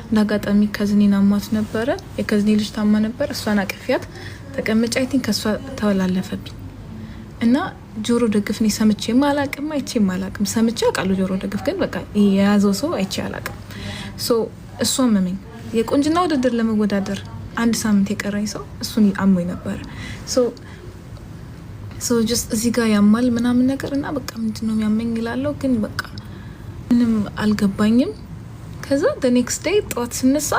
እንዳጋጣሚ ከዝኔና ማት ነበረ የከዝኔ ልጅ ታማ ነበር እሷን አቅፊያት ተቀመጫ አይ ቲንክ ከሷ ተወላለፈብኝ እና ጆሮ ደግፍ ነው ሰምቼ ማላቅም አይቼ ማላቅም ሰምቼ አቃሉ ጆሮ ደግፍ ግን በቃ የያዘው ሰው አይቼ አላቅም ሶ እሷ መመኝ የቁንጅና ውድድር ለመወዳደር አንድ ሳምንት የቀረኝ ሰው እሱን አሞኝ ነበር ሶ ጀስት እዚህ ጋር ያማል ምናምን ነገር እና በቃ ምንድነው የሚያመኝ ይላለው ግን በቃ ምንም አልገባኝም ከዛ the next day ጧት ስነሳ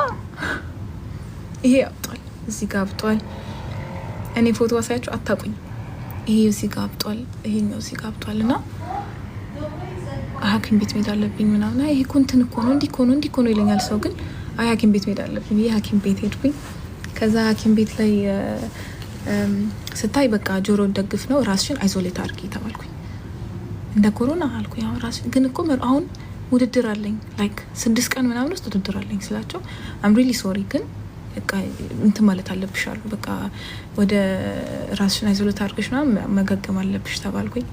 ይሄ አብጧል እዚህ ጋር አብጧል እኔ ፎቶ አሳያችሁ አታቁኝ ይሄ እዚህ ጋር አብጧል ይሄኛው እዚህ ጋር አብጧልና ሐኪም ቤት መሄድ አለብኝ ምናምን ይሄ ኮንተን እኮ ነው እንዲህ ኮኖ ይለኛል ሰው ግን ሐኪም ቤት መሄድ አለብኝ ይሄ ሐኪም ቤት ሄድኩኝ ከዛ ሐኪም ቤት ላይ ስታይ በቃ ጆሮ ደግፍ ነው ራስሽን አይዞሌት አድርጊ ተባልኩኝ እንደ ኮሮና አልኩኝ ያው ራስ ግን እኮ አሁን ውድድር አለኝ ላይክ 6 ቀን ምናምን ውስጥ ውድድር አለኝ ስላቸው I'm really sorry ግን በቃ እንት ማለት አለብሽ አሉ በቃ ወደ ራስሽን አይዞሌት አድርገሽ ምናምን መገገም አለብሽ ተባልኩኝ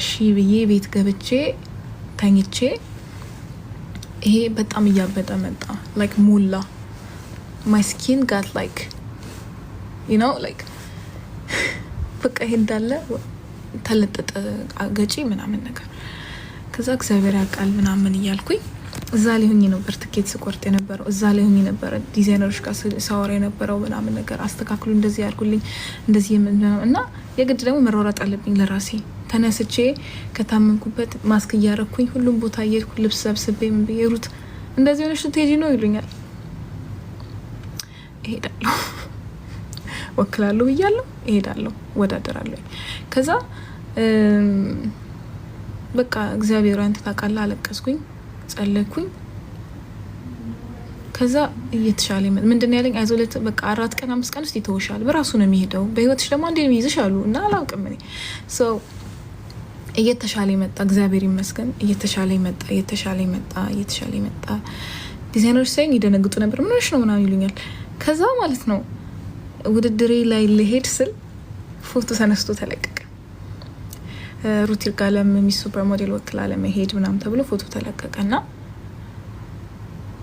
እሺ ብዬ ቤት ገብቼ ተኝቼ ይሄ በጣም እያበጠ መጣ ላይክ ሙላ my skin got like you know like በቃ ይሄ እንዳለ ተለጠጠ አገጪ ምናምን ነገር ከዛ እግዚአብሔር ያውቃል ምናምን እያልኩኝ እዛ ላይ ሆኜ ነበር ትኬት ስቆርጥ የነበረው እዛ ላይ ሆኜ ነበር ዲዛይነሮች ጋር ሳወራ የነበረው ምናምን ነገር አስተካክሉ እንደዚህ ያርጉልኝ እንደዚህ እና የግድ ደግሞ መሯሯጥ አለብኝ ለራሴ ተነስቼ ከታመንኩበት ማስክ ያረኩኝ ሁሉም ቦታ እየሄድኩ ልብስ ሰብስቤ ምን በየሩት እንደዚህ ሆነሽ ትሄጂ ነው ይሉኛል እሄዳለሁ ወክላለሁ ብያለሁ እሄዳለሁ ወዳደራለሁ ከዛ በቃ እግዚአብሔር አንተ ታውቃለህ አለቀስኩኝ ጸለይኩኝ ከዛ እየተሻለ ምንድነው ያለኝ አይዞሌት በቃ 4 ቀን 5 ቀን ውስጥ ይተውሻል በራሱ ነው የሚሄደው በህይወትሽ ደግሞ አንዴ ነው ይይዝሻሉ እና አላውቅም እኔ ሶ እየተሻለ መጣ እግዚአብሔር ይመስገን እየተሻለ መጣ ዲዛይነሮች ሳይኝ ይደነግጡ ነበር ምንሽ ነው ምናምን ይሉኛል ከዛ ማለት ነው ውድድሬ ላይ ለሄድ ስል ፎቶ ተነስቶ ተለቀቀ ሩቲር ጋለም ሚስ ሱፐር ሞዴል ወክላ ለመሄድ ምናምን ተብሎ ፎቶ ተለቀቀና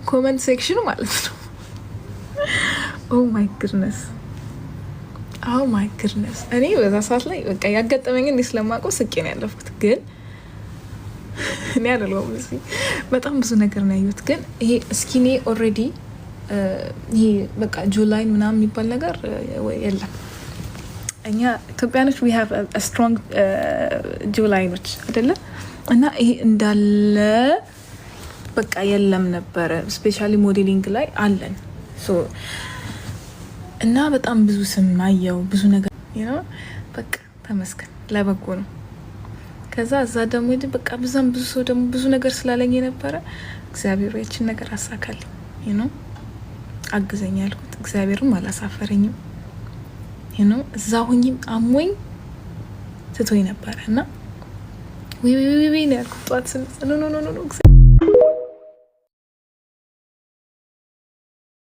ኮሜንት ሴክሽኑ ማለት ነው ኦ ማይ ጉድነስ እኔ በዛ ሰዓት ላይ በቃ ያጋጠመኝ እንዴ ስለማውቀው ስቄ ነው ያለፍኩት ግን እኔ አይደለም እዚህ በጣም ብዙ ነገር ነው ያዩት ግን ይሄ ስኪኒ ኦሬዲ ይሄ በቃ ጁላይ ምናምን የሚባል ነገር የለም እኛ ኢትዮጵያኖች we have a strong ጁላይኖች አይደለ እና ይሄ እንዳለ በቃ የለም ነበር ስፔሻሊ ሞዴሊንግ ላይ አለን ሶ እና በጣም ብዙ ስም ማየው ብዙ ነገር በቃ ተመስገን ለበጎ ነው ከዛ እዛ ደግሞ በቃ ብዙ ሰው ደግሞ ብዙ ነገር ስላለኝ የነበረ እግዚአብሔር ያችን ነገር አሳካልኝ አግዘኝ ያልኩት እግዚአብሔርም አላሳፈረኝም እዛ ሆኜም አሞኝ ትቶኝ ነበር እና ወይ ነው ያልኩት ጧት ኖ